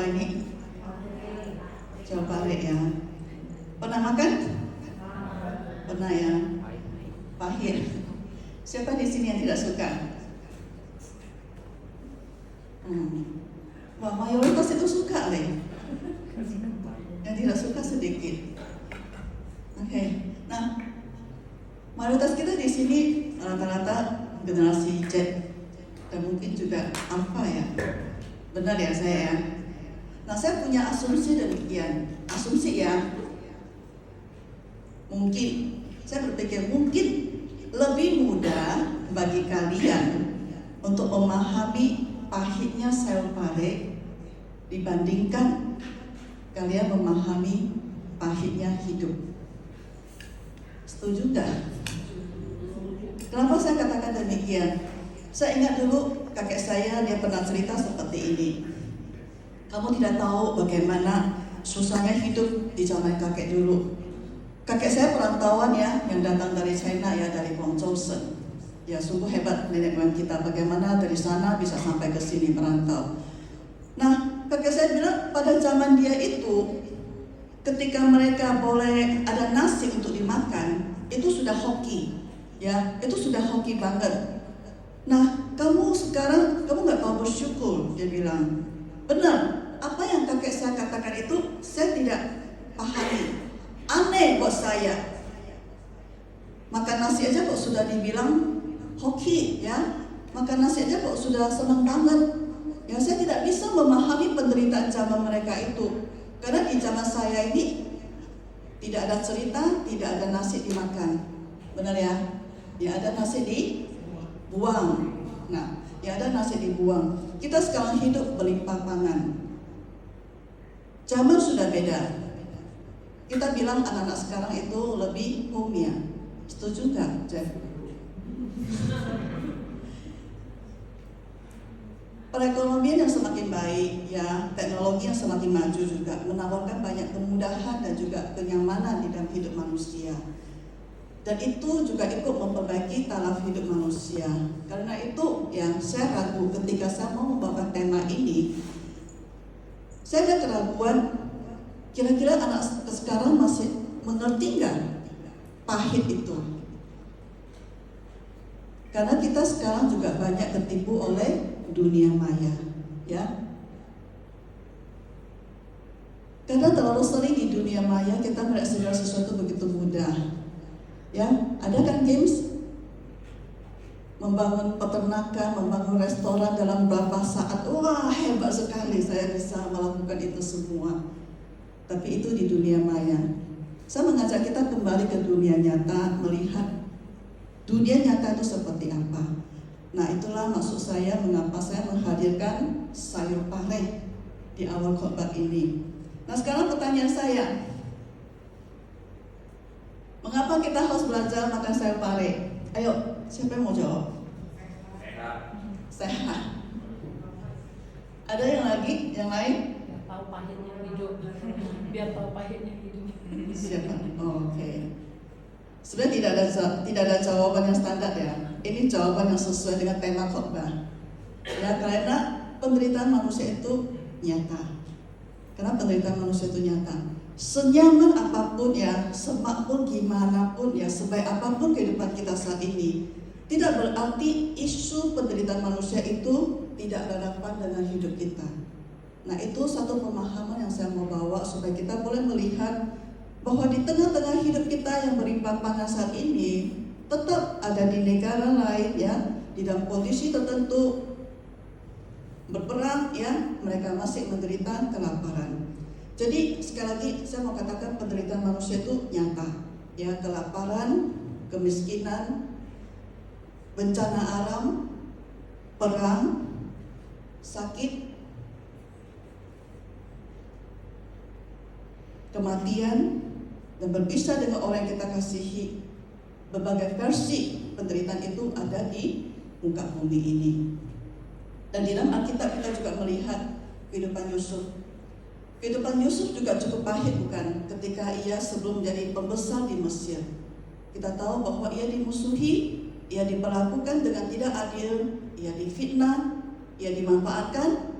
apa ini? Jauh pare ya. Pernah makan? Pernah ya. Pahit. Siapa di sini yang tidak suka? Wah, mayoritas itu suka deh. Yang tidak suka sedikit. Oke. Nah, mayoritas kita di sini rata-rata generasi Z dan mungkin juga Alpha ya. Benar ya saya ya. Nah, saya punya asumsi demikian. Asumsi ya. Mungkin saya berpikir mungkin lebih mudah bagi kalian untuk memahami pahitnya sayur pare dibandingkan kalian memahami pahitnya hidup. Setuju nggak? Kenapa saya katakan demikian? Saya ingat dulu kakek saya, dia pernah cerita seperti ini. Kamu tidak tahu bagaimana susahnya hidup di zaman kakek dulu. Kakek saya perantauan ya, yang datang dari China ya, dari Guangzhou. Ya sungguh hebat nenek moyang kita, bagaimana dari sana bisa sampai ke sini merantau. Nah, kakek saya bilang pada zaman dia itu, ketika mereka boleh ada nasi untuk dimakan, itu sudah hoki, ya, itu sudah hoki banget. Nah, kamu sekarang kamu nggak tahu bersyukur, dia bilang. Benar, apa yang kakek saya katakan itu saya tidak pahami. Aneh buat saya. Makan nasi aja kok sudah dibilang hoki, ya. Makan nasi aja kok sudah senang banget. Ya, saya tidak bisa memahami penderitaan zaman mereka itu. Karena di zaman saya ini tidak ada cerita, tidak ada nasi dimakan. Benar ya? Ya ada nasi dibuang. Nah, ya ada nasi dibuang. Kita sekarang hidup berlimpah pangan. Zaman sudah beda. Kita bilang anak-anak sekarang itu lebih homia. Setuju nggak, Jeff? Perekonomian yang semakin baik, ya, teknologi yang semakin maju juga menawarkan banyak kemudahan dan juga kenyamanan di dalam hidup manusia. Dan itu juga ikut memperbaiki taraf hidup manusia. Karena itu yang saya ragu ketika saya mau membawa tema ini. Saya ada keraguan, kira-kira anak sekarang masih mengerti nggak pahit itu? Karena kita sekarang juga banyak tertipu oleh dunia maya, ya. Karena terlalu sering di dunia maya kita melihat segala sesuatu begitu mudah. Ya, ada kan games membangun peternakan, membangun restoran dalam beberapa saat. Wah, hebat sekali saya bisa melakukan itu semua. Tapi itu di dunia maya. Saya mengajak kita kembali ke dunia nyata, melihat dunia nyata itu seperti apa. Nah, itulah maksud saya mengapa saya menghadirkan sayur pare di awal khotbah ini. Nah, sekarang pertanyaan saya, mengapa kita harus belajar makan sayur pare? Ayo, siapa yang mau jawab? Sehat. Ada yang lagi? Yang lain? Biar tahu pahitnya hidup. Biar tahu pahitnya hidup. Siapa? Oh, oke. Sebenarnya tidak ada jawaban yang standar ya. Ini jawaban yang sesuai dengan tema khotbah. Ya, karena penderitaan manusia itu nyata. Karena penderitaan manusia itu nyata. Senyaman apapun ya, semakmur gimana pun ya, sebaik apapun kehidupan kita saat ini, tidak berarti isu penderitaan manusia itu tidak relevan dengan hidup kita. Nah, itu satu pemahaman yang saya mau bawa supaya kita boleh melihat bahwa di tengah-tengah hidup kita yang berlimpah pangan saat ini, tetap ada di negara lain ya, di dalam kondisi tertentu berperang ya, mereka masih menderita kelaparan. Jadi sekali lagi saya mau katakan penderitaan manusia itu nyata ya, kelaparan, kemiskinan, bencana alam, perang, sakit, kematian, dan berpisah dengan orang yang kita kasihi. Berbagai versi penderitaan itu ada di muka bumi ini. Dan di dalam Alkitab kita juga melihat kehidupan Yusuf. Kehidupan Yusuf juga cukup pahit bukan? Ketika ia sebelum menjadi pembesar di Mesir, kita tahu bahwa ia dimusuhi, ia diperlakukan dengan tidak adil, ia difitnah, ia dimanfaatkan,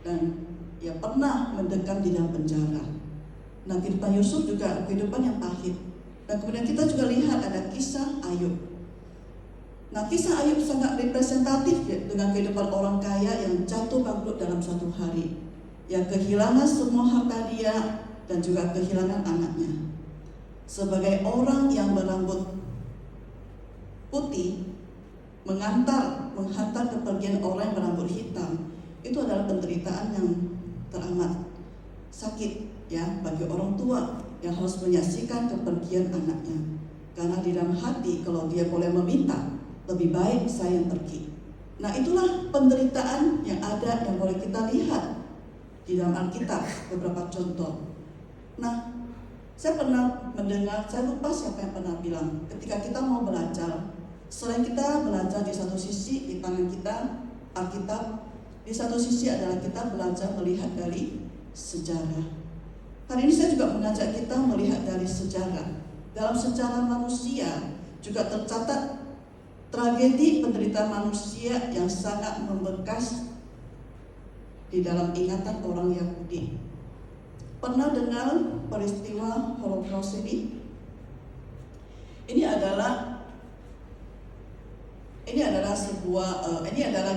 dan ia pernah mendekam di dalam penjara. Nah, kehidupan Yusuf juga kehidupan yang pahit. Dan kemudian kita juga lihat ada kisah Ayub. Nah, kisah Ayub sangat representatif ya, dengan kehidupan orang kaya yang jatuh bangkrut dalam satu hari, yang kehilangan semua harta dia dan juga kehilangan anaknya. Sebagai orang yang berambut putih menghantar kepergian orang yang berambut hitam, itu adalah penderitaan yang teramat sakit ya bagi orang tua yang harus menyaksikan kepergian anaknya. Karena di dalam hati kalau dia boleh meminta, lebih baik saya yang pergi. Nah, itulah penderitaan yang ada yang boleh kita lihat di dalam Alkitab, beberapa contoh. Nah, saya pernah mendengar, saya lupa siapa yang pernah bilang, ketika kita mau belajar, selain kita belajar di satu sisi di tangan kita Alkitab, di satu sisi adalah kita belajar melihat dari sejarah. Hari ini saya juga mengajak kita melihat dari sejarah. Dalam sejarah manusia juga tercatat tragedi penderitaan manusia yang sangat membekas di dalam ingatan orang Yahudi. Pernah dengar peristiwa Holocaust ini? Ini adalah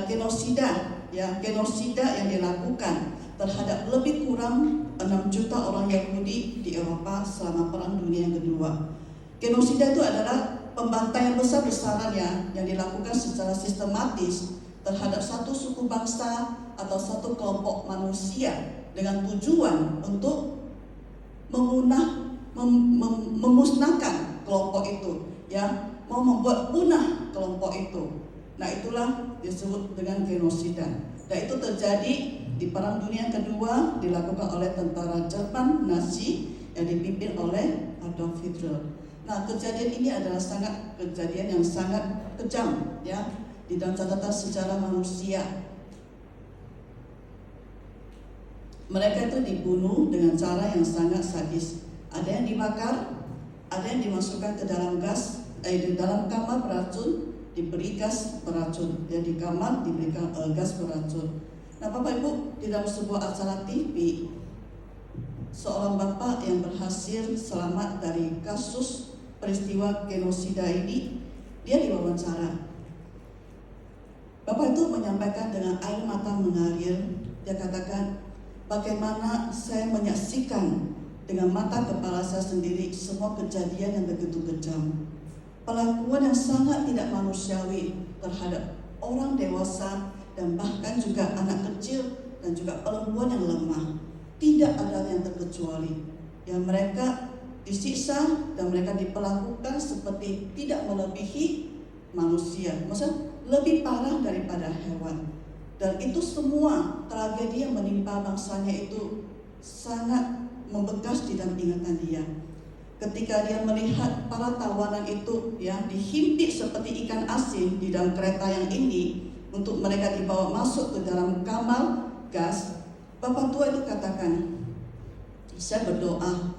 genosida yang dilakukan terhadap lebih kurang 6 juta orang Yahudi di Eropa selama Perang Dunia yang Kedua. Genosida itu adalah pembantaian besar-besaran yang dilakukan secara sistematis terhadap satu suku bangsa atau satu kelompok manusia dengan tujuan untuk memusnahkan kelompok itu, ya, mau membuat punah kelompok itu. Nah, itulah disebut dengan genosida. Dan itu terjadi di Perang Dunia Kedua, dilakukan oleh tentara Jerman Nazi yang dipimpin oleh Adolf Hitler. Nah, kejadian ini adalah kejadian yang sangat kejam ya di dalam catatan sejarah manusia. Mereka itu dibunuh dengan cara yang sangat sadis. Ada yang dibakar, ada yang dimasukkan ke dalam di dalam kamar beracun, diberi gas beracun. Ya, di kamar diberikan gas beracun. Nah, Bapak Ibu, di dalam sebuah acara TV, seorang bapak yang berhasil selamat dari kasus peristiwa genosida ini, dia diwawancara. Bapak itu menyampaikan dengan air mata mengalir. Dia katakan, bagaimana saya menyaksikan dengan mata kepala saya sendiri semua kejadian yang begitu kejam. Perlakuan yang sangat tidak manusiawi terhadap orang dewasa dan bahkan juga anak kecil dan juga perempuan yang lemah. Tidak ada yang terkecuali. Yang mereka disiksa dan mereka diperlakukan seperti tidak melebihi manusia. Maksudnya lebih parah daripada hewan. Dan itu semua tragedi yang menimpa bangsanya itu sangat membekas di dalam ingatan dia. Ketika dia melihat para tawanan itu ya dihimpit seperti ikan asin di dalam kereta yang ini untuk mereka dibawa masuk ke dalam kamar gas, bapak tua itu katakan, saya berdoa,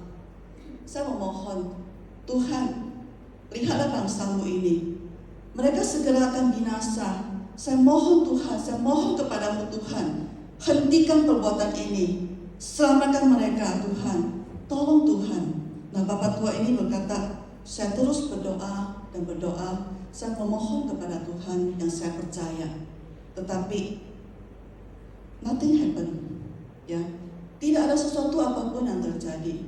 saya memohon, Tuhan, lihatlah bangsamu ini, mereka segera akan binasa. Saya mohon Tuhan, saya mohon kepadamu Tuhan, hentikan perbuatan ini, selamatkan mereka Tuhan, tolong Tuhan. Nah, bapak tua ini berkata, saya terus berdoa dan berdoa, saya memohon kepada Tuhan yang saya percaya, tetapi nothing happen, ya, tidak ada sesuatu apapun yang terjadi.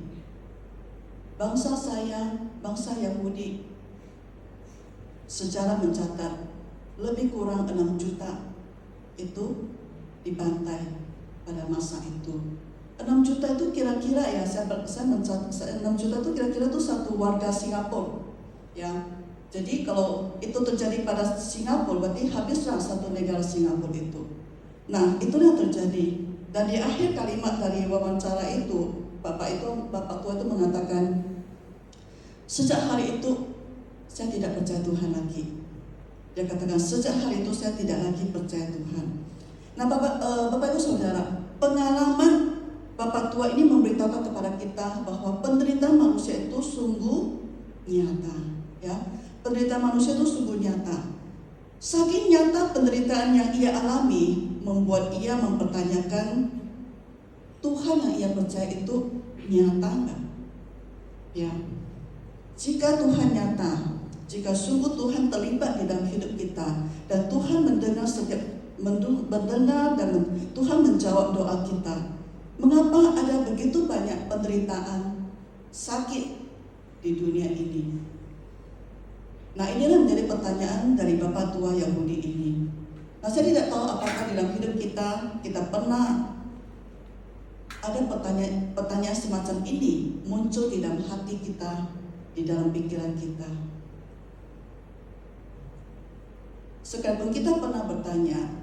Bangsa saya, bangsa Yahudi, sejarah mencatat lebih kurang 6 juta itu dibantai pada masa itu. 6 juta itu kira-kira ya, saya mencatat 6 juta itu kira-kira itu satu warga Singapura, ya. Jadi kalau itu terjadi pada Singapura, berarti habislah satu negara Singapura itu. Nah, itu yang terjadi. Dan di akhir kalimat dari wawancara itu, bapak tua itu mengatakan, sejak hari itu saya tidak percaya Tuhan lagi. Dia katakan, sejak hari itu saya tidak lagi percaya Tuhan. Nah, Bapak Ibu Saudara, pengalaman bapak tua ini memberitahukan kepada kita bahwa penderitaan manusia itu sungguh nyata, ya. Penderitaan manusia itu sungguh nyata. Saking nyata penderitaan yang ia alami membuat ia mempertanyakan Tuhan yang ia percaya itu nyata nggak? Ya, jika Tuhan nyata, jika sungguh Tuhan terlibat di dalam hidup kita dan Tuhan mendengar dan Tuhan menjawab doa kita, mengapa ada begitu banyak penderitaan, sakit di dunia ini? Nah, inilah menjadi pertanyaan dari Bapak tua Yahudi ini. Nah, saya tidak tahu apakah dalam hidup kita pernah ada pertanyaan semacam ini muncul di dalam hati kita, di dalam pikiran kita. Sekalipun kita pernah bertanya,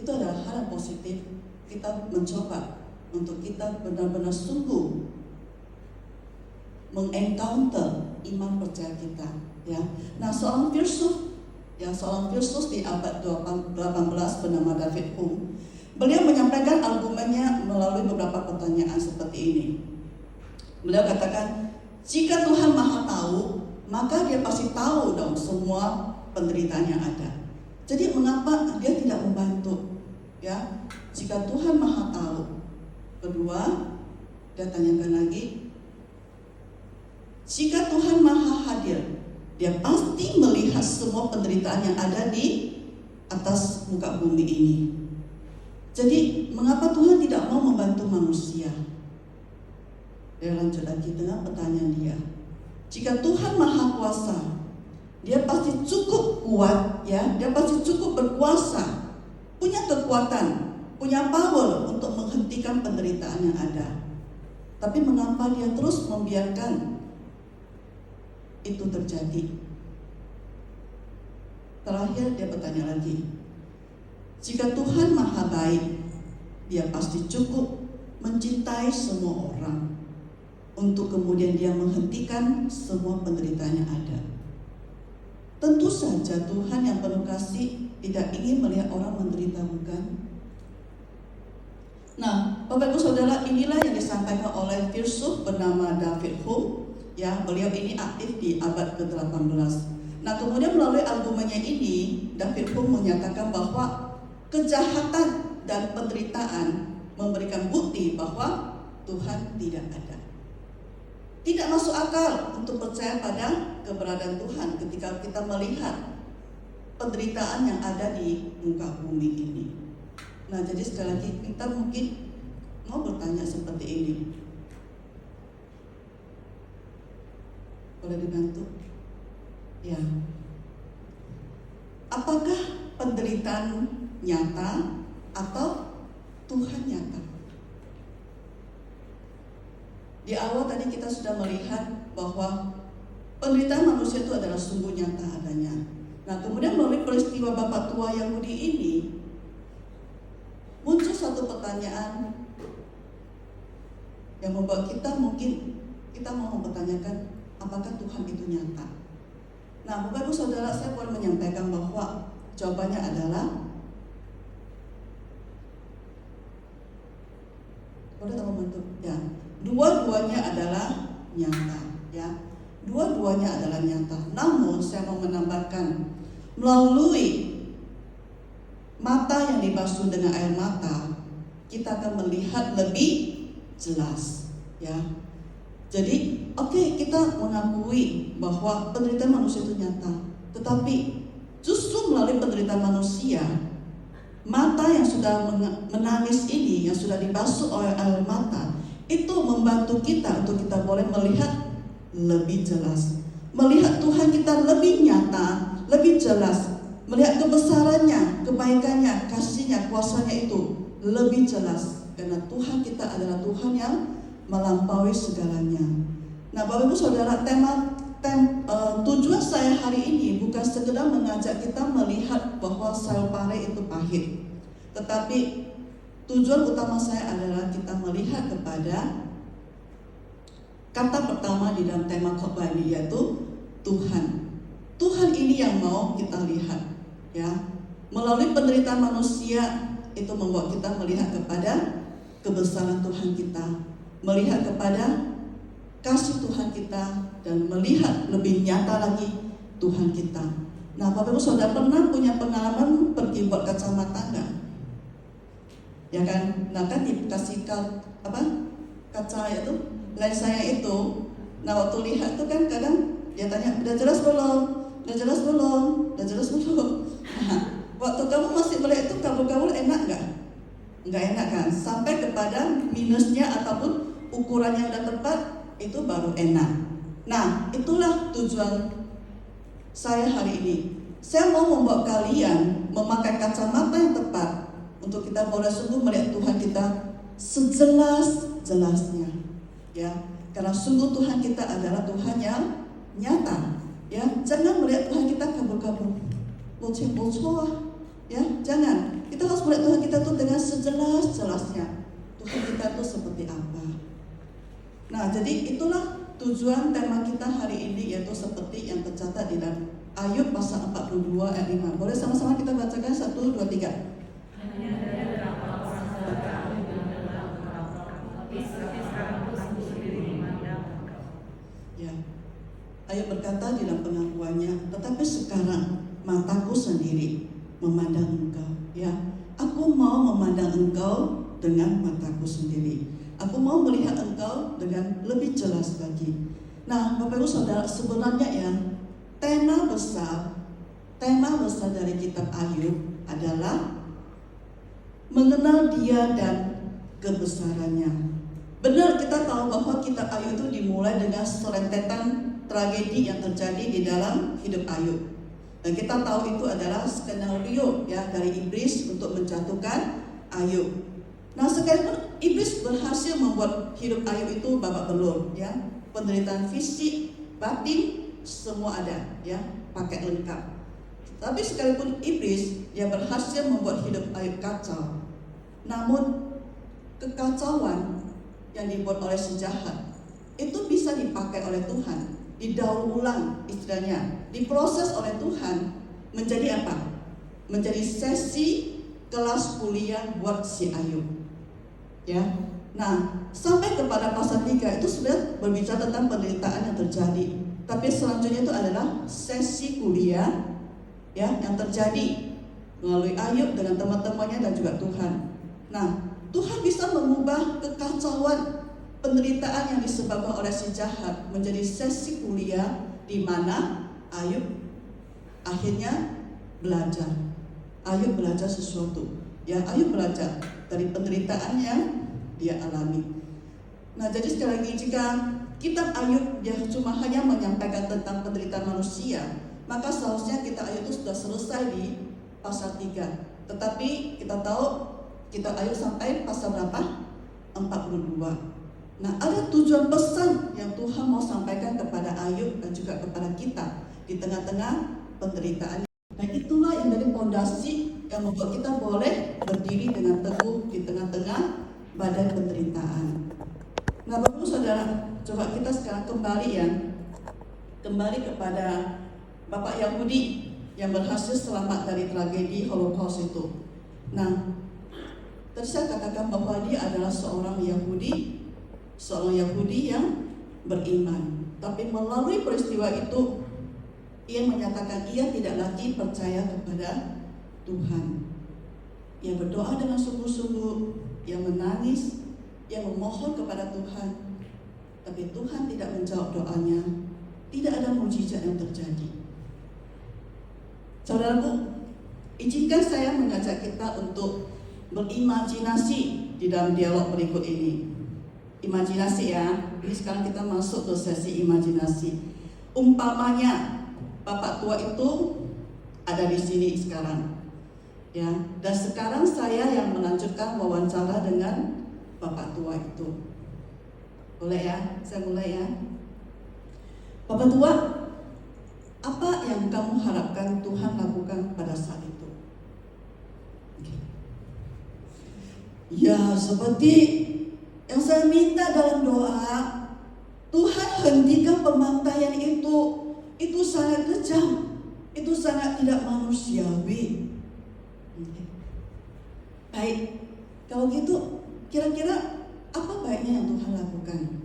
itu adalah hal yang positif. Kita mencoba untuk kita benar-benar sungguh mengencounter iman percaya kita, ya. Nah, seorang filsuf di abad 18 bernama David Hume, beliau menyampaikan argumennya melalui beberapa pertanyaan seperti ini. Beliau katakan, jika Tuhan Maha Tahu, maka Dia pasti tahu dong semua penderitaan yang ada. Jadi mengapa Dia tidak membantu? Ya, jika Tuhan Maha Tahu. Kedua, dia tanyakan lagi, jika Tuhan Maha Hadir, Dia pasti melihat semua penderitaan yang ada di atas muka bumi ini. Jadi mengapa Tuhan tidak mau membantu manusia? Dia lanjut lagi dengan pertanyaan dia. Jika Tuhan Maha Kuasa, Dia pasti cukup kuat, ya, Dia pasti cukup berkuasa, punya kekuatan, punya power untuk menghentikan penderitaan yang ada. Tapi mengapa Dia terus membiarkan itu terjadi? Terakhir dia bertanya lagi, jika Tuhan Maha Baik, Dia pasti cukup mencintai semua orang untuk kemudian Dia menghentikan semua penderitaan yang ada. Tentu saja Tuhan yang penuh kasih tidak ingin melihat orang menderita, bukan? Nah, Bapak Ibu Saudara, inilah yang disampaikan oleh filsuf bernama David Hume. Ya, beliau ini aktif di abad ke-18. Nah, kemudian melalui argumennya ini, David Hume menyatakan bahwa kejahatan dan penderitaan memberikan bukti bahwa Tuhan tidak ada. Tidak masuk akal untuk percaya pada keberadaan Tuhan ketika kita melihat penderitaan yang ada di muka bumi ini. Nah, jadi sekali lagi kita mungkin mau bertanya seperti ini. Boleh dibantu? Ya. Apakah penderitaan nyata atau Tuhan nyata? Di awal tadi kita sudah melihat bahwa penderitaan manusia itu adalah sungguh nyata adanya. Nah, kemudian melalui peristiwa Bapak tua Yahudi ini muncul satu pertanyaan yang membuat kita mungkin kita mau mempertanyakan, apakah Tuhan itu nyata? Nah, Bapak Ibu Saudara, saya boleh menyampaikan bahwa jawabannya adalah, boleh tolong bantu? Ya, dua-duanya adalah nyata, ya. Dua-duanya adalah nyata. Namun saya mau menambahkan, melalui mata yang dibasuh dengan air mata, kita akan melihat lebih jelas, ya. Jadi, oke, kita mengakui bahwa penderitaan manusia itu nyata. Tetapi justru melalui penderitaan manusia, mata yang sudah menangis ini, yang sudah dibasuh oleh air mata, itu membantu kita untuk kita boleh melihat lebih jelas, melihat Tuhan kita lebih nyata, lebih jelas, melihat kebesarannya, kebaikannya, kasihnya, kuasanya itu lebih jelas. Karena Tuhan kita adalah Tuhan yang melampaui segalanya. Nah, Bapak Ibu Saudara, tujuan saya hari ini bukan sekedar mengajak kita melihat bahwa sayur pare itu pahit, tetapi tujuan utama saya adalah kita melihat kepada kata pertama di dalam tema khotbah ini, yaitu Tuhan. Tuhan ini yang mau kita lihat, ya. Melalui penderitaan manusia itu membuat kita melihat kepada kebesaran Tuhan kita, melihat kepada kasih Tuhan kita, dan melihat lebih nyata lagi Tuhan kita. Nah, Bapak Ibu Saudara, pernah punya pengalaman pergi buat kacamata enggak? ya kan? Nah kan dikasih kaca itu, lensanya itu. Nah waktu lihat tuh kan kadang dia tanya, udah jelas belum? Udah jelas belum? Udah jelas belum? Nah, waktu kamu masih melihat itu kabur-kabur enak nggak? Nggak enak kan? Sampai kepada minusnya ataupun ukurannya udah tepat, itu baru enak. Nah itulah tujuan saya hari ini. Saya mau membawa kalian memakai kacamata yang tepat untuk kita boleh sungguh melihat Tuhan kita sejelas-jelasnya, ya. Karena sungguh Tuhan kita adalah Tuhan yang nyata, ya. Jangan melihat Tuhan kita kabur-kabur, bocor-bocor, ya. Jangan. Kita harus melihat Tuhan kita tuh dengan sejelas-jelasnya. Tuhan kita tuh seperti apa. Nah, jadi itulah tujuan tema kita hari ini, yaitu seperti yang tercatat di dalam Ayub pasal 42 ayat 5. Boleh sama-sama kita bacakan 1, 2, 3. Ya. Ayub berkata di dalam pengakuannya, tetapi sekarang mataku sendiri memandang engkau, ya. Aku mau memandang engkau dengan mataku sendiri. Aku mau melihat engkau dengan lebih jelas lagi. Nah, Bapak Ibu Saudara, sebenarnya ya, tema besar dari kitab Ayub adalah mengenal Dia dan kebesarannya. Benar, kita tahu bahwa kitab Ayub itu dimulai dengan serentetan tragedi yang terjadi di dalam hidup Ayub. Dan kita tahu itu adalah skenario ya dari iblis untuk menjatuhkan Ayub. Nah, sekalipun iblis berhasil membuat hidup Ayub itu babak belur, ya, penderitaan fisik, batin, semua ada, ya, pakai lengkap. Tapi sekalipun iblis dia berhasil membuat hidup Ayub kacau, namun kekacauan yang dibuat oleh si jahat itu bisa dipakai oleh Tuhan, didaur ulang istilahnya, diproses oleh Tuhan menjadi apa? Menjadi sesi kelas kuliah buat si Ayub. Ya, nah sampai kepada pasal 3 itu sebenarnya berbicara tentang penderitaan yang terjadi. Tapi selanjutnya itu adalah sesi kuliah, ya, yang terjadi melalui Ayub dengan teman-temannya dan juga Tuhan. Nah, Tuhan bisa mengubah kekacauan penderitaan yang disebabkan oleh si jahat menjadi sesi kuliah di mana Ayub akhirnya belajar. Ayub belajar sesuatu. Ya, Ayub belajar dari penderitaan yang dia alami. Nah, jadi sekali lagi, jika kitab Ayub dia cuma hanya menyampaikan tentang penderitaan manusia, maka seharusnya kitab Ayub itu sudah selesai di pasal 3. Tetapi kita tahu kitab Ayub sampai pasal berapa? 42. Nah, ada tujuan pesan yang Tuhan mau sampaikan kepada Ayub dan juga kepada kita di tengah-tengah penderitaan. Nah, itulah yang dari pondasi yang membuat kita boleh berdiri dengan teguh di tengah-tengah badai penderitaan. Nah, Bapak Ibu Saudara, coba kita sekarang kembali kepada Bapak Yahudi yang berhasil selamat dari tragedi Holocaust itu. Nah, tadi saya katakan bahwa dia adalah seorang Yahudi yang beriman. Tapi melalui peristiwa itu, ia menyatakan ia tidak lagi percaya kepada Tuhan. Ia berdoa dengan sungguh-sungguh, ia menangis, ia memohon kepada Tuhan. Tapi Tuhan tidak menjawab doanya. Tidak ada mujizat yang terjadi. Saudaraku, izinkan saya mengajak kita untuk berimajinasi di dalam dialog berikut ini. Imajinasi ya, ini sekarang kita masuk ke sesi imajinasi. Umpamanya Bapak tua itu ada di sini sekarang, ya. Dan sekarang saya yang melanjutkan wawancara dengan Bapak tua itu. Boleh ya? Saya mulai ya. Bapak tua, apa yang kamu harapkan Tuhan lakukan pada saat itu? Ya, seperti yang saya minta dalam doa, Tuhan hentikan pembantaian itu. Itu sangat kejam, itu sangat tidak manusiawi. Baik, kalau gitu kira-kira apa baiknya yang Tuhan lakukan?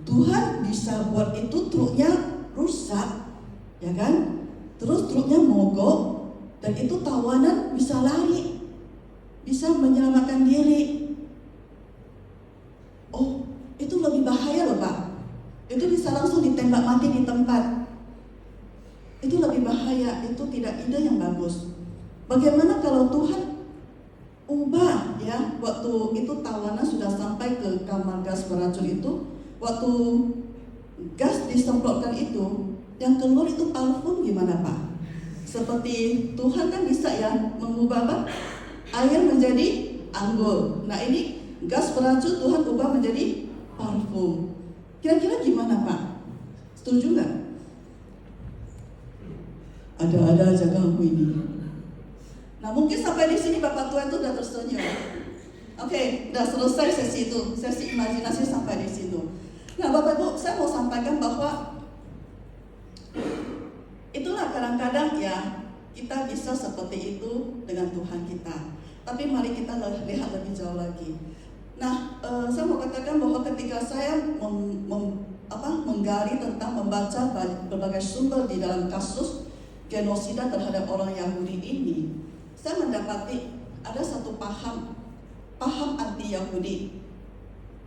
Tuhan bisa buat itu truknya rusak, ya kan? Terus truknya mogok, Dan itu tawanan bisa lari, bisa menyelamatkan diri. Oh, itu lebih bahaya loh Pak. Itu bisa langsung ditembak mati di tempat. Itu lebih bahaya, itu tidak ide yang bagus. Bagaimana kalau Tuhan ubah ya, waktu itu tawanan sudah sampai ke kamar gas beracun itu, waktu gas disemprotkan itu, yang keluar itu parfum gimana Pak? Seperti Tuhan kan bisa ya mengubah apa? Air menjadi anggur. Nah ini gas beracun Tuhan ubah menjadi parfum. Kira-kira gimana Pak? Setuju nggak? Ada-ada aja kamu ini. Nah mungkin sampai di sini Bapak Tua itu udah tersenyum. Oke, udah selesai sesi itu, sesi imajinasi sampai di situ. Nah Bapak Ibu, saya mau sampaikan bahwa itulah kadang-kadang ya kita bisa seperti itu dengan Tuhan kita. Tapi mari kita lihat lebih jauh lagi. Nah, saya mau katakan bahwa ketika saya menggali tentang membaca berbagai sumber di dalam kasus genosida terhadap orang Yahudi ini, saya mendapati ada satu paham anti-Yahudi.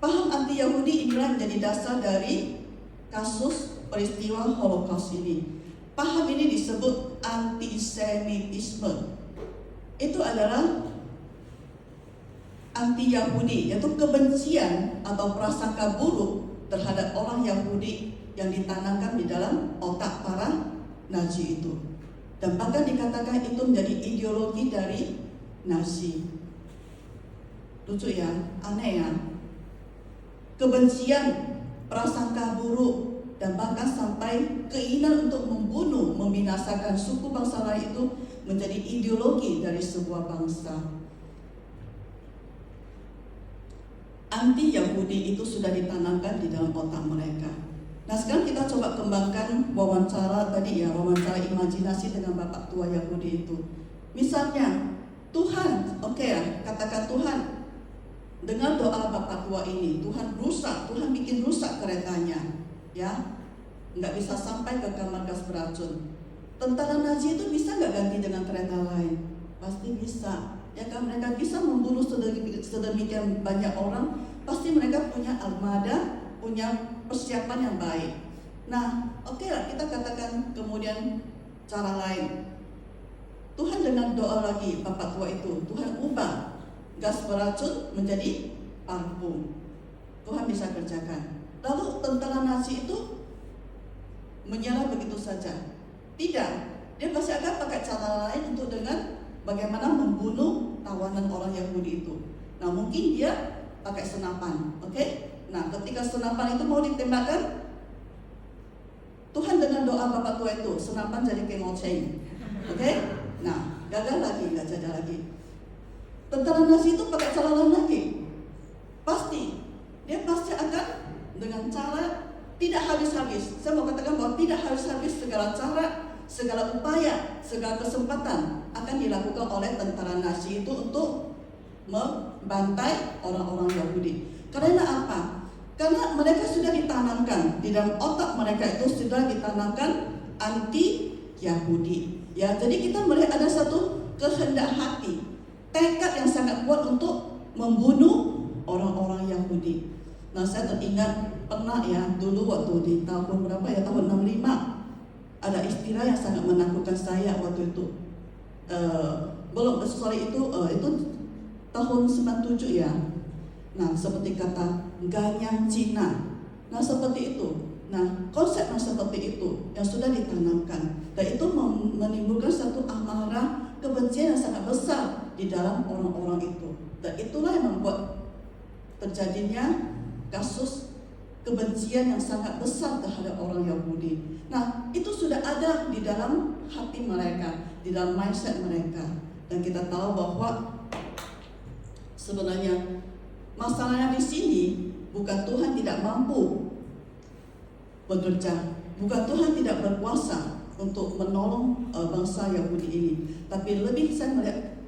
Paham anti-Yahudi inilah menjadi dasar dari kasus peristiwa Holocaust ini. Paham ini disebut antisemitisme. Itu adalah anti-Yahudi, yaitu kebencian atau prasangka buruk terhadap orang Yahudi yang ditanamkan di dalam otak para Nazi itu. Dan bahkan dikatakan itu menjadi ideologi dari Nazi. Lucu ya, aneh ya. Kebencian, prasangka buruk, dan bahkan sampai keinginan untuk membunuh, membinasakan suku bangsa lain itu menjadi ideologi dari sebuah bangsa. Anti-Yahudi itu sudah ditanamkan di dalam otak mereka. Nah sekarang kita coba kembangkan wawancara tadi ya, wawancara imajinasi dengan Bapak Tua Yahudi itu. Misalnya, Tuhan, oke ya, katakan Tuhan, dengan doa Bapak Tua ini, Tuhan bikin rusak keretanya. Ya, nggak bisa sampai ke kamar gas beracun. Tentara Nazi itu bisa nggak ganti dengan kereta lain? Pasti bisa. Ya kan mereka bisa membunuh sedemikian banyak orang, pasti mereka punya armada, punya persiapan yang baik. Nah, oke lah kita katakan kemudian cara lain. Tuhan dengan doa lagi Bapak Tua itu, Tuhan ubah gas beracun menjadi parfum. Tuhan bisa kerjakan. Lalu tentara Nazi itu menyerah begitu saja? Tidak, dia pasti akan pakai cara lain untuk dengan bagaimana membunuh tawanan orang Yahudi itu. Nah mungkin dia pakai senapan, oke? Nah ketika senapan itu mau ditembakkan, Tuhan dengan doa Bapak Tua itu, senapan jadi kengoceng, oke? Nah gagal lagi, nggak jadi lagi. Tentara Nazi itu pakai cara lain lagi, dia pasti akan dengan cara tidak habis-habis. Saya mau katakan bahwa tidak habis-habis segala cara, segala upaya, segala kesempatan akan dilakukan oleh tentara Nazi itu untuk membantai orang-orang Yahudi. Karena apa? Karena mereka sudah ditanamkan di dalam otak mereka itu sudah ditanamkan anti-Yahudi. Ya, jadi kita melihat ada satu kehendak hati, tekad yang sangat kuat untuk membunuh orang-orang Yahudi. Nah, saya teringat pernah ya dulu waktu di tahun berapa ya, tahun 65 ada istilah yang sangat menakutkan saya waktu itu. Belum sesuai itu tahun 97 ya. Nah seperti kata ganyang Cina. Nah seperti itu. Nah konsep yang seperti itu yang sudah ditanamkan dan itu menimbulkan satu amarah, kebencian yang sangat besar di dalam orang-orang itu. Dan itulah yang membuat terjadinya kasus kebencian yang sangat besar terhadap orang Yahudi. Nah, itu sudah ada di dalam hati mereka, di dalam mindset mereka. Dan kita tahu bahwa sebenarnya masalahnya di sini bukan Tuhan tidak mampu bekerja, bukan Tuhan tidak berkuasa untuk menolong bangsa Yahudi ini, tapi lebih saya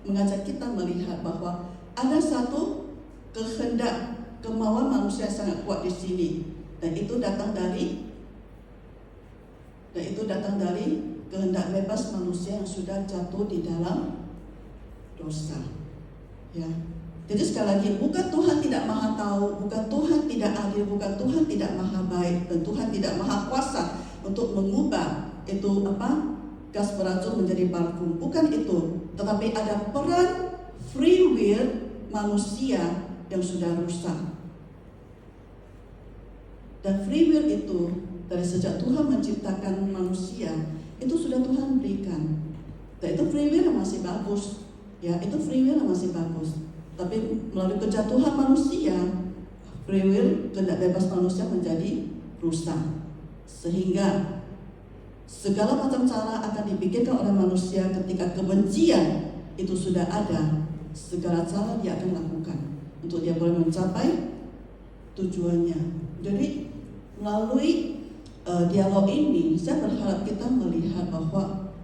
mengajak kita melihat bahwa ada satu kehendak, kemauan manusia yang sangat kuat di sini, dan itu datang dari kehendak bebas manusia yang sudah jatuh di dalam dosa. Ya. Jadi sekali lagi, bukan Tuhan tidak maha tahu, bukan Tuhan tidak adil, bukan Tuhan tidak maha baik, dan Tuhan tidak maha kuasa untuk mengubah itu gas beracun menjadi parfum. Bukan itu, tetapi ada peran free will manusia yang sudah rusak. Dan free will itu dari sejak Tuhan menciptakan manusia itu sudah Tuhan berikan. Dan itu free will yang masih bagus, ya itu free will yang masih bagus. Tapi melalui kejatuhan manusia, free will, kehendak bebas manusia menjadi rusak. Sehingga segala macam cara akan dipikirkan oleh manusia ketika kebencian itu sudah ada. Segala cara dia akan lakukan untuk dia boleh mencapai tujuannya. Jadi melalui dialog ini, saya berharap kita melihat bahwa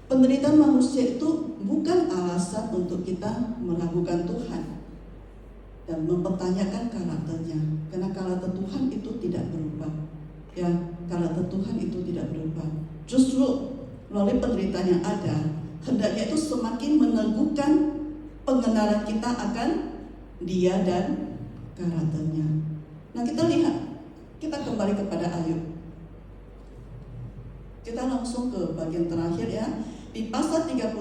penderitaan manusia itu bukan alasan untuk kita meragukan Tuhan dan mempertanyakan karakternya, karena karakter Tuhan itu tidak berubah. Ya, karakter Tuhan itu tidak berubah. Justru melalui penderitaan yang ada, hendaknya itu semakin meneguhkan pengenalan kita akan Dia dan karakternya. Nah, kita lihat, kita kembali kepada Ayub. Kita langsung ke bagian terakhir ya. Di pasal 38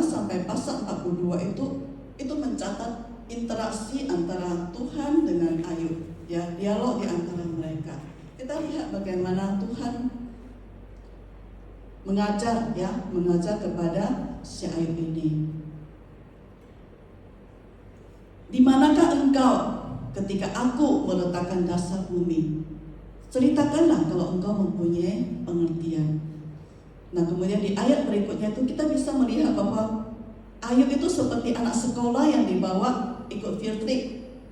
sampai pasal 42 itu mencatat interaksi antara Tuhan dengan Ayub, ya, dialog di antara mereka. Kita lihat bagaimana Tuhan mengajar kepada si Ayub ini. Di manakah engkau ketika aku meletakkan dasar bumi? Ceritakanlah kalau engkau mempunyai pengertian. Nah, kemudian di ayat berikutnya itu kita bisa melihat bahwa Ayub itu seperti anak sekolah yang dibawa ikut field trip,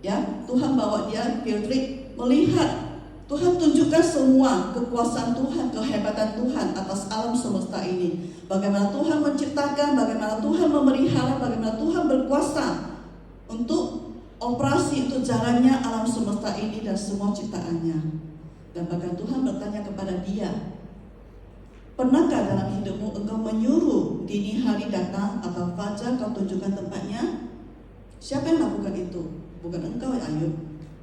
ya. Tuhan bawa dia field trip, melihat Tuhan tunjukkan semua kekuasaan Tuhan, kehebatan Tuhan atas alam semesta ini. Bagaimana Tuhan menciptakan, bagaimana Tuhan memelihara, bagaimana Tuhan berkuasa untuk operasi itu jalannya alam semesta ini dan semua ciptaannya. Dan bahkan Tuhan bertanya kepada dia, pernahkah dalam hidupmu engkau menyuruh dini hari datang atau fajar kau tunjukkan tempatnya? Siapa yang lakukan itu? Bukan engkau ya Ayub.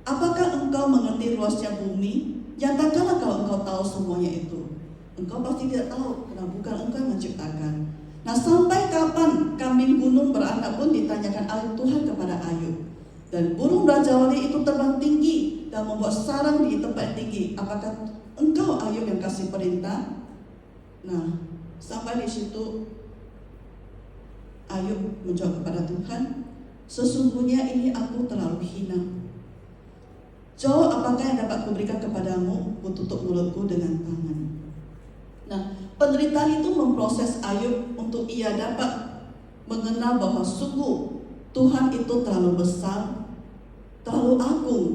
Apakah engkau mengerti luasnya bumi? Nyatakanlah kalau engkau tahu semuanya itu. Engkau pasti tidak tahu, karena bukan engkau yang menciptakan. Nah, sampai kapan kambing gunung beranak pun ditanyakan oleh Tuhan kepada Ayub. Dan burung rajawali itu terbang tinggi dan membuat sarang di tempat tinggi. Apakah engkau Ayub yang kasih perintah? Nah, sampai di situ Ayub menjawab kepada Tuhan, sesungguhnya ini aku terlalu hina. Jauh apakah yang dapat kuberikan kepadamu? Kututup mulutku dengan tangan. Nah, penderitaan itu memproses Ayub untuk ia dapat mengenal bahwa sungguh Tuhan itu terlalu besar, terlalu agung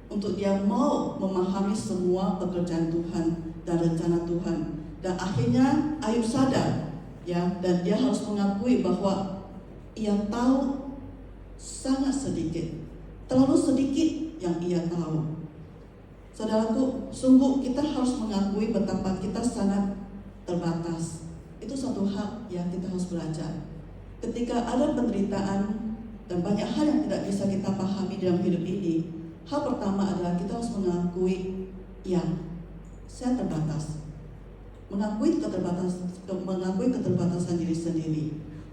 untuk dia mau memahami semua pekerjaan Tuhan dan rencana Tuhan. Dan akhirnya Ayub sadar, ya, dan dia harus mengakui bahwa ia tahu sangat sedikit, terlalu sedikit yang ia tahu. Saudaraku, sungguh kita harus mengakui betapa kita sangat terbatas. Itu suatu hal yang kita harus belajar. Ketika ada penderitaan dan banyak hal yang tidak bisa kita pahami dalam hidup ini, hal pertama adalah kita harus mengakui, ya, saya terbatas. Mengakui keterbatasan diri sendiri.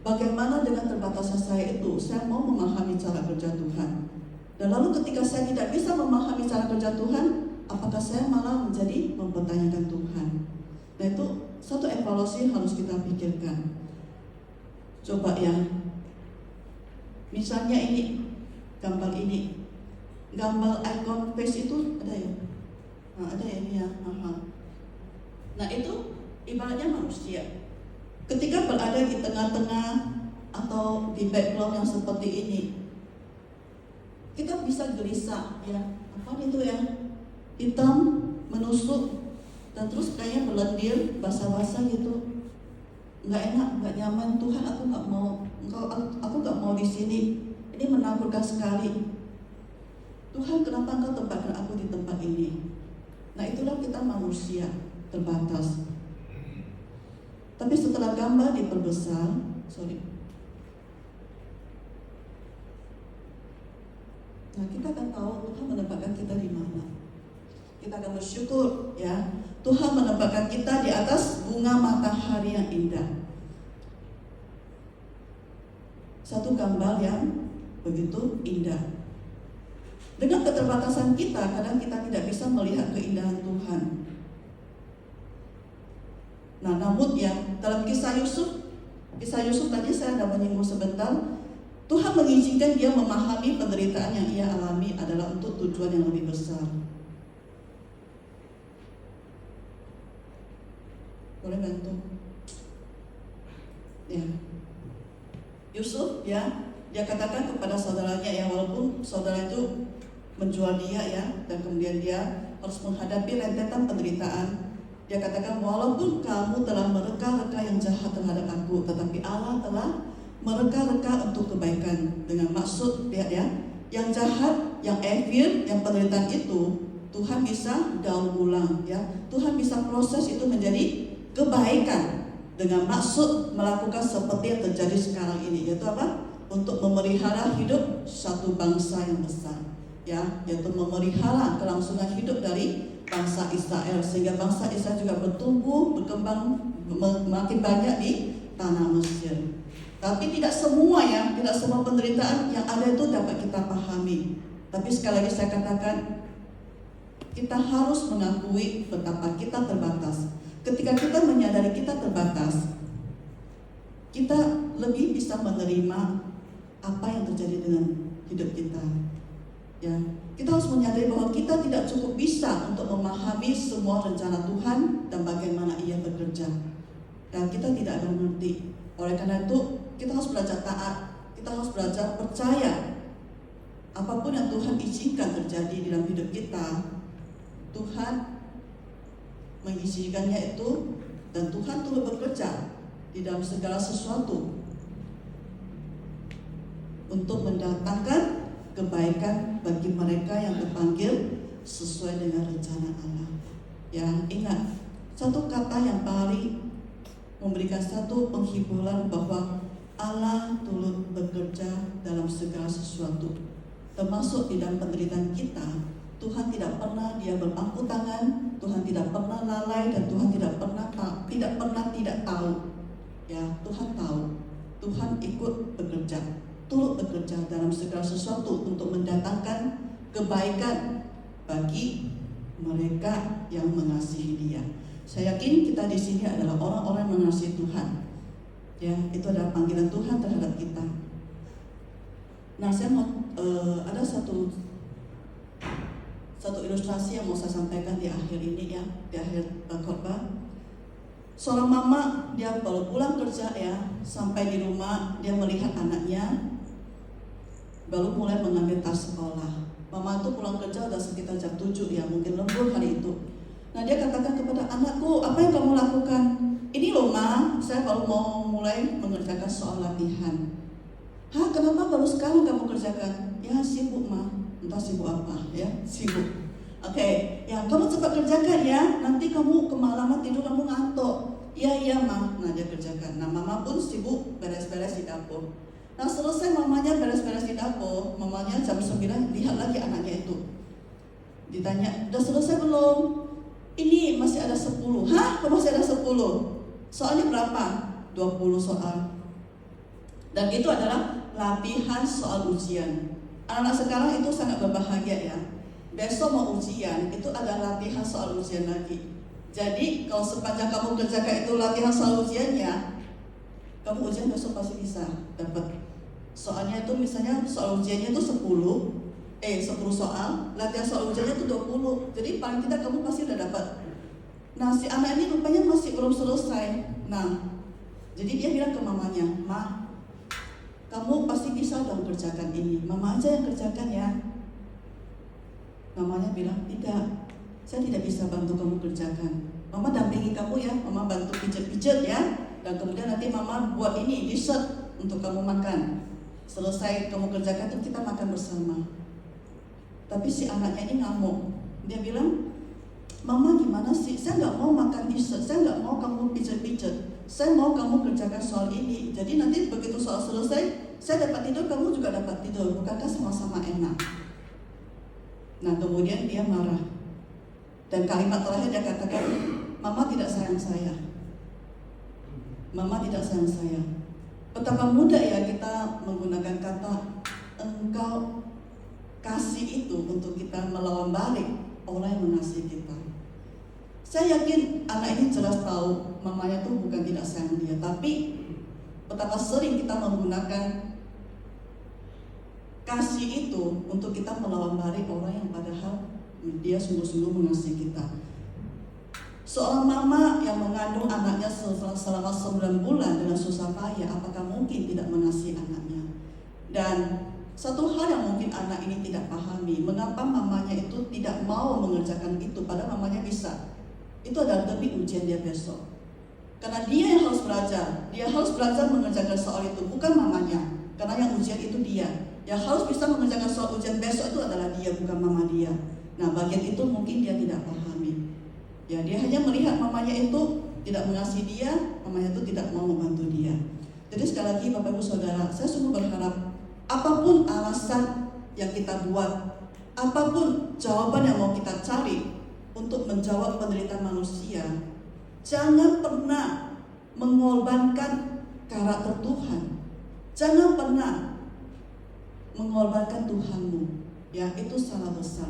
Bagaimana dengan terbatasan saya itu? Saya mau memahami cara kerja Tuhan. Dan lalu ketika saya tidak bisa memahami cara kerja Tuhan, apakah saya malah menjadi mempertanyakan Tuhan? Nah, itu satu evaluasi yang harus kita pikirkan. Coba ya, misalnya ini, gambar icon face itu ada ya? Nah, ada ya ini ya. Nah, itu ibaratnya manusia. Ketika berada di tengah-tengah atau di background yang seperti ini, kita bisa gelisah, ya. Apa itu ya? Hitam, menusuk, dan terus kayaknya melendir, basah-basah gitu. Nggak enak, nggak nyaman. Tuhan, aku nggak mau. Aku nggak mau di sini. Ini menakutkan sekali. Tuhan, kenapa Engkau tempatkan aku di tempat ini? Nah, itulah kita manusia terbatas. Tapi setelah gambar diperbesar, nah kita akan tahu Tuhan menempatkan kita di mana. Kita akan bersyukur ya, Tuhan menempatkan kita di atas bunga matahari yang indah. Satu gambar yang begitu indah. Dengan keterbatasan kita, kadang kita tidak bisa melihat keindahan Tuhan. Nah, namun yang dalam kisah Yusuf tadi saya ada menyinggung sebentar, Tuhan mengizinkan dia memahami penderitaan yang ia alami adalah untuk tujuan yang lebih besar. Boleh bantu? Ya. Yusuf ya, dia katakan kepada saudaranya ya, walaupun saudara itu menjual dia ya, dan kemudian dia harus menghadapi rentetan penderitaan. Dia katakan, walaupun kamu telah mereka-reka yang jahat terhadap aku, tetapi Allah telah mereka-reka untuk kebaikan. Dengan maksud ya, yang jahat, yang evil, yang penderitaan itu Tuhan bisa daur ulang ya. Tuhan bisa proses itu menjadi kebaikan dengan maksud melakukan seperti yang terjadi sekarang ini, yaitu apa? Untuk memelihara hidup satu bangsa yang besar ya, yaitu memelihara kelangsungan hidup dari bangsa Israel, sehingga bangsa Israel juga bertumbuh, berkembang, makin banyak di tanah Mesir. Tapi tidak semua ya, tidak semua penderitaan yang ada itu dapat kita pahami. Tapi sekali lagi saya katakan, kita harus mengakui betapa kita terbatas. Ketika kita menyadari kita terbatas, kita lebih bisa menerima apa yang terjadi dengan hidup kita. Ya, kita harus menyadari bahwa kita tidak cukup bisa untuk memahami semua rencana Tuhan dan bagaimana Ia bekerja. Dan kita tidak akan mengerti. Oleh karena itu, kita harus belajar taat. Kita harus belajar percaya. Apapun yang Tuhan izinkan terjadi dalam hidup kita, Tuhan mengizinkannya itu, dan Tuhan turut bekerja di dalam segala sesuatu untuk mendatangkan kebaikan bagi mereka yang terpanggil sesuai dengan rencana Allah. Ya, ingat satu kata yang paling memberikan satu penghiburan bahwa Allah turut bekerja dalam segala sesuatu, termasuk di dalam penderitaan kita. Tuhan tidak pernah dia berpangku tangan, Tuhan tidak pernah lalai, dan Tuhan tidak pernah tidak tahu. Ya, Tuhan tahu. Tuhan ikut bekerja, turut bekerja dalam segala sesuatu untuk mendatangkan kebaikan bagi mereka yang mengasihi Dia. Saya yakin kita di sini adalah orang-orang yang mengasihi Tuhan. Ya, itu adalah panggilan Tuhan terhadap kita. Nah, saya mau ada satu ilustrasi yang mau saya sampaikan di akhir ini ya, di akhir khotbah. Seorang mama, dia baru pulang kerja ya, sampai di rumah dia melihat anaknya baru mulai mengambil tas sekolah. Mama itu pulang kerja udah sekitar jam 7 ya, mungkin lembur hari itu. Nah, dia katakan kepada anakku, apa yang kamu lakukan? Ini loh Ma, saya baru mau mulai mengerjakan soal latihan. Hah, kenapa baru sekarang kamu kerjakan? Ya sibuk Ma. Entah sibuk apa ya, sibuk. Oke, ya kamu cepat kerjakan ya, nanti kamu kemalaman tidur kamu ngantuk. Iya Ma. Nah, dia kerjakan. Nah, mama pun sibuk beres-beres di dapur. Nah, selesai mamanya beres-beres di dapur, mamanya jam 9 lihat lagi anaknya itu. Ditanya, udah selesai belum? Ini masih ada 10. Hah? Kok masih ada 10? Soalnya berapa? 20 soal. Dan itu adalah latihan soal ujian. Anak-anak sekarang itu sangat berbahagia ya. Besok mau ujian, itu ada latihan soal ujian lagi. Jadi kalau sepanjang kamu kerjakan itu latihan soal ujiannya, kamu ujian besok pasti bisa dapat. Soalnya itu misalnya soal ujiannya itu 10 soal, latihan soal ujiannya itu 20. Jadi paling tidak kamu pasti udah dapat. Nah, si anak ini rupanya masih belum selesai. Nah, jadi dia bilang ke mamanya, Ma, kamu pasti bisa dong kerjakan ini. Mama aja yang kerjakan ya. Mamanya bilang, tidak, saya tidak bisa bantu kamu kerjakan. Mama dampingi kamu ya, mama bantu pijat-pijat ya. Dan kemudian nanti mama buat ini dessert untuk kamu makan. Selesai kamu kerjakan itu kita makan bersama. Tapi si anaknya ini ngamuk. Dia bilang, Mama gimana sih? Saya nggak mau makan dessert, saya nggak mau kamu pijat-pijat. saya mau kamu kerjakan soal ini. Jadi nanti begitu soal selesai, saya dapat tidur, kamu juga dapat tidur. Bukankah sama-sama enak? Nah, kemudian dia marah. Dan kalimat terakhir dia katakan, Mama tidak sayang saya. Mama tidak sayang saya. Betapa mudah ya kita menggunakan kata engkau kasih itu untuk kita melawan balik orang yang mengasihi kita. Saya yakin anak ini jelas tahu mamanya tuh bukan tidak sayang dia, tapi betapa sering kita menggunakan kasih itu untuk kita melawan balik orang yang padahal dia sungguh-sungguh mengasihi kita. Seorang mama yang mengandung anaknya selama 9 bulan dengan susah payah, apakah mungkin tidak mengasihi anaknya? Dan satu hal yang mungkin anak ini tidak pahami, mengapa mamanya itu tidak mau mengerjakan itu padahal mamanya bisa. Itu adalah demi ujian dia besok. Karena dia yang harus belajar, dia harus belajar mengerjakan soal itu, bukan mamanya. Karena yang ujian itu dia. Yang harus bisa mengerjakan soal ujian besok itu adalah dia, bukan mama dia. Nah, bagian itu mungkin dia tidak pahami. Ya, dia hanya melihat mamanya itu tidak mengasihi dia, mamanya itu tidak mau membantu dia. Jadi sekali lagi Bapak Ibu Saudara, saya sungguh berharap apapun alasan yang kita buat, apapun jawaban yang mau kita cari untuk menjawab penderitaan manusia, jangan pernah mengorbankan karakter Tuhan. Jangan pernah mengorbankan Tuhanmu. Ya, itu salah besar.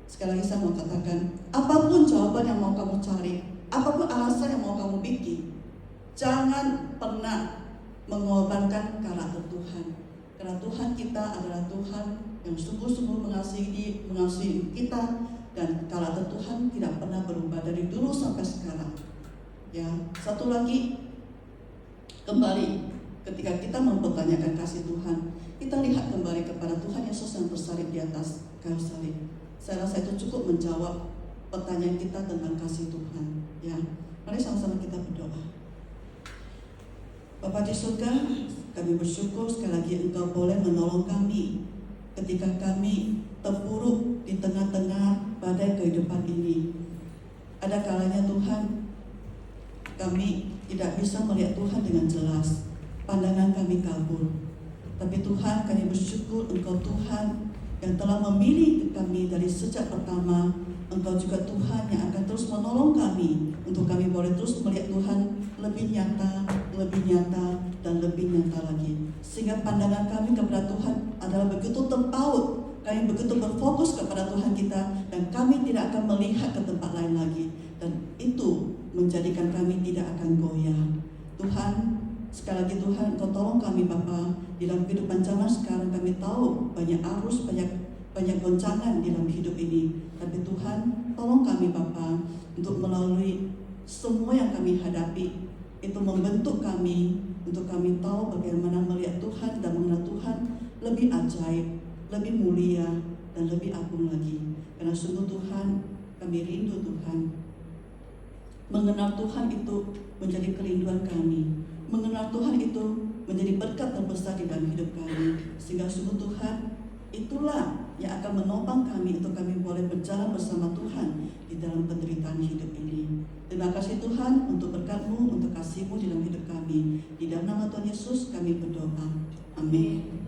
Sekali lagi saya mau katakan, apapun jawaban yang mau kamu cari, apapun alasan yang mau kamu bikin, jangan pernah mengorbankan karakter Tuhan. Karena Tuhan kita adalah Tuhan yang sungguh-sungguh mengasihi kita, dan karakter Tuhan tidak pernah berubah dari dulu sampai sekarang. Ya, satu lagi, kembali ketika kita mempertanyakan kasih Tuhan, kita lihat kembali kepada Tuhan Yesus yang tersalib di atas kayu salib. Saya rasa itu cukup menjawab pertanyaan kita tentang kasih Tuhan. Ya, mari sama-sama kita berdoa. Bapa di surga, kami bersyukur sekali lagi Engkau boleh menolong kami ketika kami terpuruk di tengah-tengah badai kehidupan ini. Ada kalanya Tuhan, kami tidak bisa melihat Tuhan dengan jelas, pandangan kami kabur. Tapi Tuhan, kami bersyukur Engkau Tuhan yang telah memilih kami dari sejak pertama. Engkau juga Tuhan yang akan terus menolong kami untuk kami boleh terus melihat Tuhan lebih nyata, dan lebih nyata lagi. Sehingga pandangan kami kepada Tuhan adalah begitu terpaut, kami begitu berfokus kepada Tuhan kita, dan kami tidak akan melihat ke tempat lain lagi. Dan itu menjadikan kami tidak akan goyah. Tuhan, sekali lagi Tuhan, Engkau tolong kami Bapa. Di dalam kehidupan zaman sekarang kami tahu banyak arus, banyak goncangan di dalam hidup ini. Tapi Tuhan, tolong kami Bapa untuk melalui semua yang kami hadapi, itu membentuk kami untuk kami tahu bagaimana melihat Tuhan dan mengenal Tuhan lebih ajaib, lebih mulia, dan lebih agung lagi. Karena sungguh Tuhan, kami rindu Tuhan. Mengenal Tuhan itu menjadi kerinduan kami. Mengenal Tuhan itu menjadi berkat terbesar di dalam hidup kami. Sehingga sungguh Tuhan, itulah yang akan menopang kami untuk kami boleh berjalan bersama Tuhan di dalam penderitaan hidup ini. Terima kasih Tuhan untuk berkat-Mu, untuk kasih-Mu di dalam hidup kami. Di dalam nama Tuhan Yesus kami berdoa. Amin.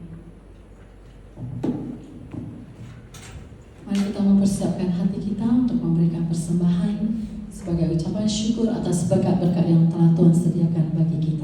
Mari kita mempersiapkan hati kita untuk memberikan persembahan sebagai ucapan syukur atas berkat-berkat yang telah Tuhan sediakan bagi kita.